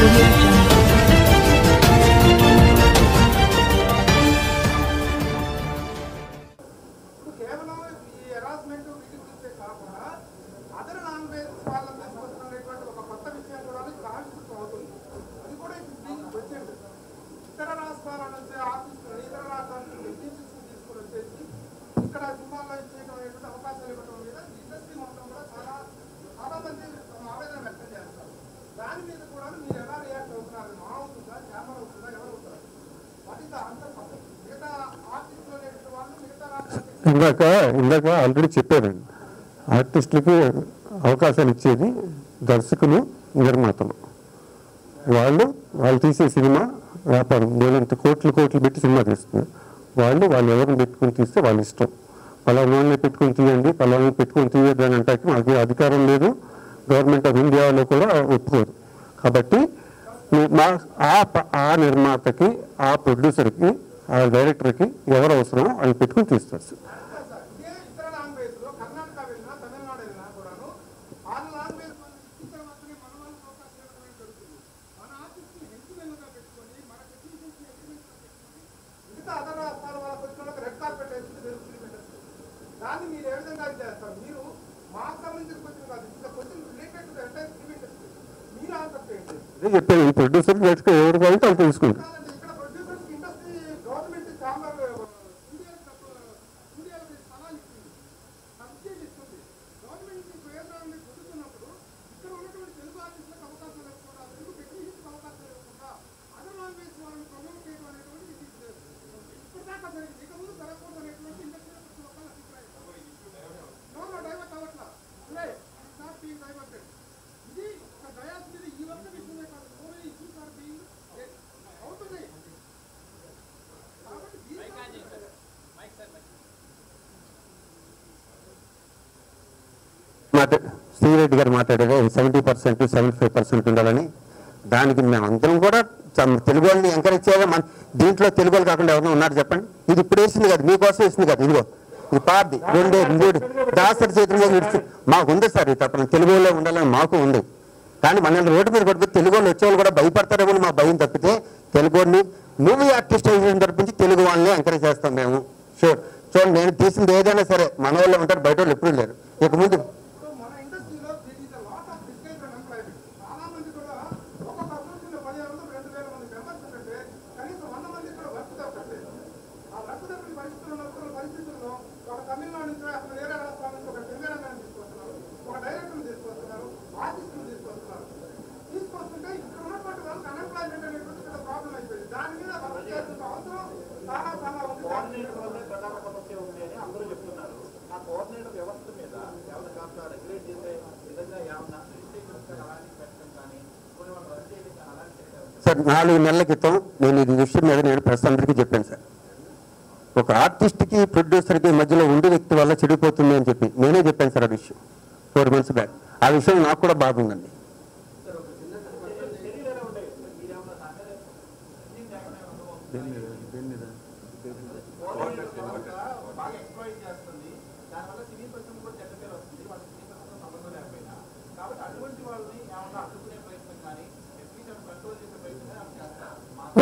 Audio Jungle. ఇందాక already చెప్పారండి, ఆర్టిస్టులకి అవకాశాలు ఇచ్చేది దర్శకులు, నిర్మాతలు. వాళ్ళు తీసే సినిమా వ్యాపారం, నేనంత కోట్లు పెట్టి సినిమా తీస్తున్నారు. వాళ్ళు ఎవరిని పెట్టుకుని తీస్తే వాళ్ళ ఇష్టం. పలానాన్ని పెట్టుకుని తీయండి, పలానాన్ని పెట్టుకుని తీయద్దు అని అంటే మాకు అధికారం లేదు. గవర్నమెంట్ ఆఫ్ ఇండియాలో కూడా ఒప్పుకోదు. కాబట్టి ఆ నిర్మాతకి, ఆ ప్రొడ్యూసర్కి, ఆ డైరెక్టర్కి ఎవరు అవసరమో అది పెట్టుకుని తీస్తారు సార్. చెప్పాను, ప్రొడ్యూసర్ ఎవరు కావాలంటే వాళ్ళు తెలుసుకుంటారు. శ్రీరెడ్డి గారు మాట్లాడారు 70% 75% ఉండాలని. దానికి మేమందరం కూడా తెలుగు వాళ్ళని ఎంకరేజ్ చేయాలి. దీంట్లో తెలుగు వాళ్ళు కాకుండా ఎవరైనా ఉన్నారు చెప్పండి? ఇది ఇప్పుడు వేసింది కాదు, మీకోసం వేసింది కాదు. ఇదిగో ఇది పార్ది 2 దాసరి చేతులుగా విడిచి మాకు ఉంది సార్. ఇది తప్పని తెలుగు వాళ్ళే ఉండాలని మాకు ఉంది. కానీ మనల్ని రోడ్డు మీద పడిపోతే తెలుగు వాళ్ళు వచ్చేవాళ్ళు కూడా భయపడతారేమో మా భయం తప్పితే తెలుగు వాళ్ళని మూవీ ఆర్టిస్ట్ అయిన తరపుంచి తెలుగు వాళ్ళని ఎంకరేజ్ చేస్తాం మేము. షూర్. చూడండి, నేను తీసింది ఏదైనా సరే మన వాళ్ళు ఉంటారు, బయట వాళ్ళు ఎప్పుడూ లేరు. ఇక ముందు సార్ 4 నెలల క్రితం నేను ఈ విషయం మీద నేను ప్రెస్ అందరికీ చెప్పాను సార్. ఒక ఆర్టిస్ట్కి ప్రొడ్యూసర్కి మధ్యలో ఉండే వ్యక్తి వల్ల చెడిపోతుంది అని చెప్పి నేనే చెప్పాను సార్. ఆ విషయం 4 months బ్యాక్. ఆ విషయం నాకు కూడా బాధ ఉందండి.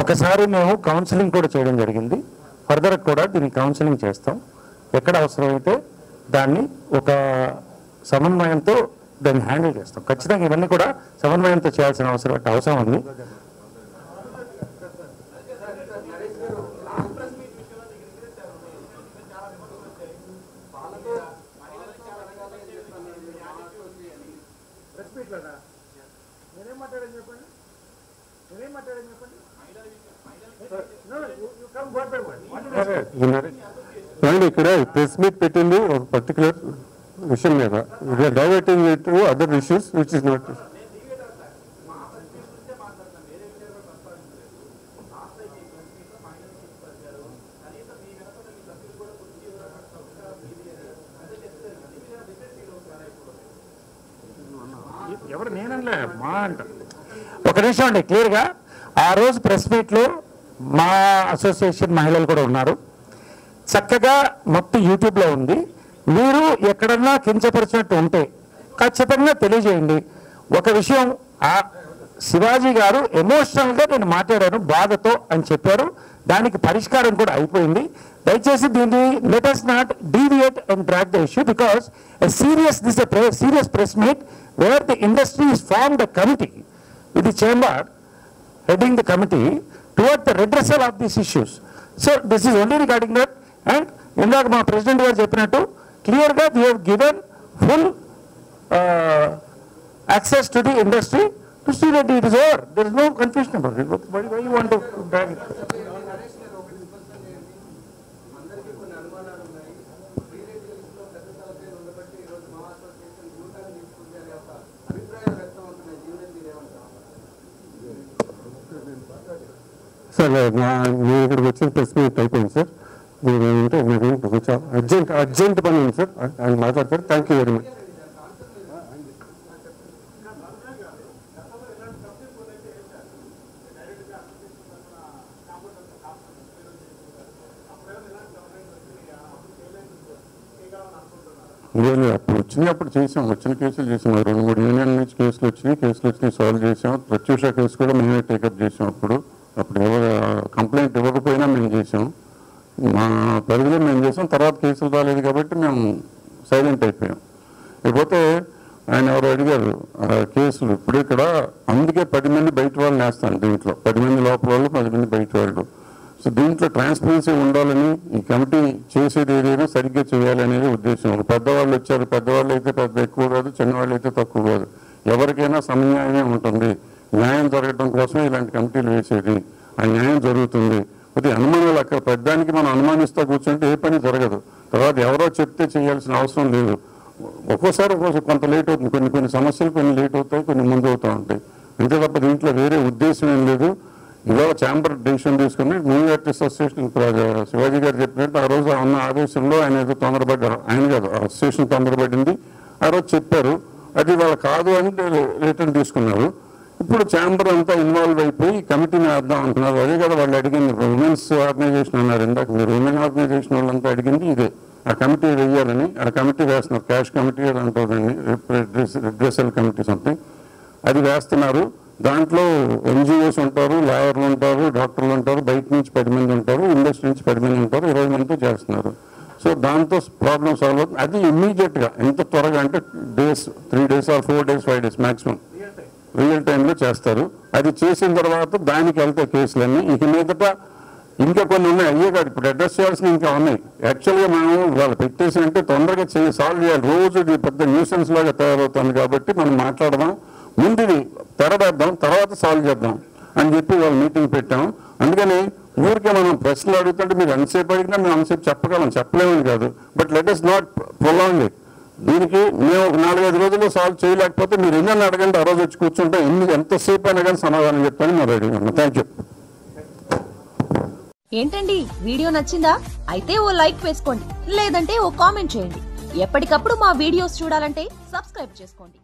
ఒకసారి మేము కౌన్సిలింగ్ కూడా చేయడం జరిగింది. ఫర్దర్ కూడా దీన్ని కౌన్సిలింగ్ చేస్తాం. ఎక్కడ అవసరమైతే దాన్ని ఒక సమన్వయంతో దాన్ని హ్యాండిల్ చేస్తాం. ఖచ్చితంగా ఇవన్నీ కూడా సమన్వయంతో చేయాల్సిన అవసరం ఉంది. ఇక్కడ ప్రెస్ మీట్ పెట్టింది ఒక పర్టికులర్ విషయం మీద. Diverting it to other issues which is not. ఎవరు నేనలే మా అంట. ఒక నిమిషం అండి, క్లియర్గా ఆ రోజు ప్రెస్ మీట్లో మా అసోసియేషన్ మహిళలు కూడా ఉన్నారు. చక్కగా మొత్తం యూట్యూబ్లో ఉంది. మీరు ఎక్కడన్నా కించపరిచినట్టు ఉంటే ఖచ్చితంగా తెలియజేయండి. ఒక విషయం శివాజీ గారు ఎమోషనల్గా నేను మాట్లాడాను బాధతో అని చెప్పారు. దానికి పరిష్కారం కూడా అయిపోయింది. దయచేసి దీన్ని let us not deviate and drag the issue because this is a serious press meet where the industry has formed a committee with the chamber heading the committee toward the redressal of these issues. So this is only regarding that. And ఇందాక మా president గారు చెప్పినట్టు క్లియర్గా we have given full access to the industry to see that it is over. There is no confusion about it. Why you want to drag it? Sir నేను ఇక్కడికి వచ్చిన press meet అయిపోయింది sir. మీరు ఏంటంటే నాకు కొంచెం అర్జెంట్ పని ఉంది సార్, అది మాట్లాడతారు. Thank you very much. లేదు, అప్పుడు వచ్చినప్పుడు చేసాం, వచ్చిన కేసులు చేసాం. 2-3 యూనియన్ నుంచి కేసులు వచ్చినాయి, సాల్వ్ చేసాం. ప్రత్యూష కేసు కూడా మేమే టేకప్ చేసాం. అప్పుడు ఎవరు కంప్లైంట్ ఇవ్వకపోయినా మేము చేసాం, మా పరిధిలో మేము చేసాం. తర్వాత కేసులు రాలేదు కాబట్టి మేము సైలెంట్ అయిపోయాం. లేకపోతే ఆయన ఎవరు అడిగారు కేసులు ఇప్పుడు ఇక్కడ, అందుకే 10 మంది బయట వాళ్ళని వేస్తాను దీంట్లో. 10 మంది లోపల వాళ్ళు, 10 మంది బయట వాళ్ళు. సో దీంట్లో ట్రాన్స్పరెన్సీ ఉండాలని ఈ కమిటీ చేసేది ఏదైనా సరిగ్గా చేయాలనేది ఉద్దేశం. ఒక పెద్దవాళ్ళు వచ్చారు, పెద్దవాళ్ళు అయితే పెద్ద ఎక్కువ కాదు, చిన్నవాళ్ళు అయితే తక్కువ కాదు, ఎవరికైనా సమన్యాయమే ఉంటుంది. న్యాయం జరగడం కోసమే ఇలాంటి కమిటీలు వేసేది. ఆ న్యాయం జరుగుతుంది. అది అనుమానాలు అక్కడ పెద్దానికి మనం అనుమానిస్తూ కూర్చుంటే ఏ పని జరగదు. తర్వాత ఎవరో చెప్తే చేయాల్సిన అవసరం లేదు. ఒక్కోసారి కొంత లేట్ అవుతుంది, కొన్ని సమస్యలు కొన్ని లేట్ అవుతాయి, కొన్ని ముందు అవుతూ ఉంటాయి. అంతే తప్ప దీంట్లో వేరే ఉద్దేశం ఏం లేదు. ఇవాళ ఛాంబర్ డెసిషన్ తీసుకుని న్యూ ఆర్టిస్ట్ అసోసియేషన్ శివాజీ గారు చెప్పినట్టు ఆ రోజు ఉన్న ఆదేశంలో ఆయన ఏదో తొందరపడ్డారు. ఆయన కాదు, అసోసియేషన్ తొందరపడింది. ఆ రోజు చెప్పారు, అది వాళ్ళు కాదు అని రిటర్న్ తీసుకున్నారు. ఇప్పుడు ఛాంబర్ అంతా ఇన్వాల్వ్ అయిపోయి కమిటీని వేద్దాం అంటున్నారు. అదే కదా వాళ్ళు అడిగింది. ఉమెన్స్ ఆర్గనైజేషన్ అన్నారు ఇందాక మీరు, ఉమెన్ ఆర్గనైజేషన్ వాళ్ళంతా అడిగింది ఇదే, ఆ కమిటీ వేయాలని. ఆ కమిటీ వేస్తున్నారు, క్యాష్ కమిటీ అంటారండి, రిడ్రెసల్ కమిటీ సంథింగ్, అది వేస్తున్నారు. దాంట్లో ఎన్జిఓస్ ఉంటారు, లాయర్లు ఉంటారు, డాక్టర్లు ఉంటారు, బయట నుంచి 10 మంది ఉంటారు, ఇండస్ట్రీ నుంచి 10 మంది ఉంటారు, 20 మందితో చేస్తున్నారు. సో దాంతో ప్రాబ్లం సాల్వ్ అవుతుంది. అది ఇమ్మీడియట్గా ఎంత త్వరగా అంటే 3 days or 4 days 5 days maximum real టైంలో చేస్తారు. అది చేసిన తర్వాత దానికి వెళ్తాయి కేసులన్నీ. ఇక మీదట ఇంకా కొన్ని ఉన్నాయి, అయ్యే కాదు ఇప్పుడు అడ్రస్ చేయాల్సిన ఇంకా ఉన్నాయి. యాక్చువల్గా మనం వాళ్ళు పెట్టేసి అంటే తొందరగా సాల్వ్ చేయాలి. రోజు ఇది పెద్ద న్యూసెన్స్ లాగా తయారవుతుంది కాబట్టి మనం మాట్లాడదాం, ముందు ఇది తెరవేద్దాం, తర్వాత సాల్వ్ చేద్దాం అని చెప్పి వాళ్ళు మీటింగ్ పెట్టాం. అందుకని ఊరికే మనం ప్రశ్నలు అడుగుతుంటే మీరు ఎంతసేపు అడిగినా మేము అంతసేపు చెప్పగలం, చెప్పలేమని కాదు. But let us not prolong it. దీనికి మేము ఒక 4-5 రోజుల్లో సాల్వ్ చేయలేకపోతే మీరు ఎన్ని అడగండి, ఆ రోజు వచ్చి కూర్చుంటే ఎంతసేపు అయినా కానీ సమాధానం చెప్తాను మేము రెడీ ఉన్నాం. Thank you. ఏంటండి వీడియో నచ్చిందా? అయితే ఓ లైక్ వేసుకోండి, లేదంటే ఓ కామెంట్ చేయండి. ఎప్పటికప్పుడు మా వీడియోస్ చూడాలంటే సబ్స్క్రైబ్ చేసుకోండి.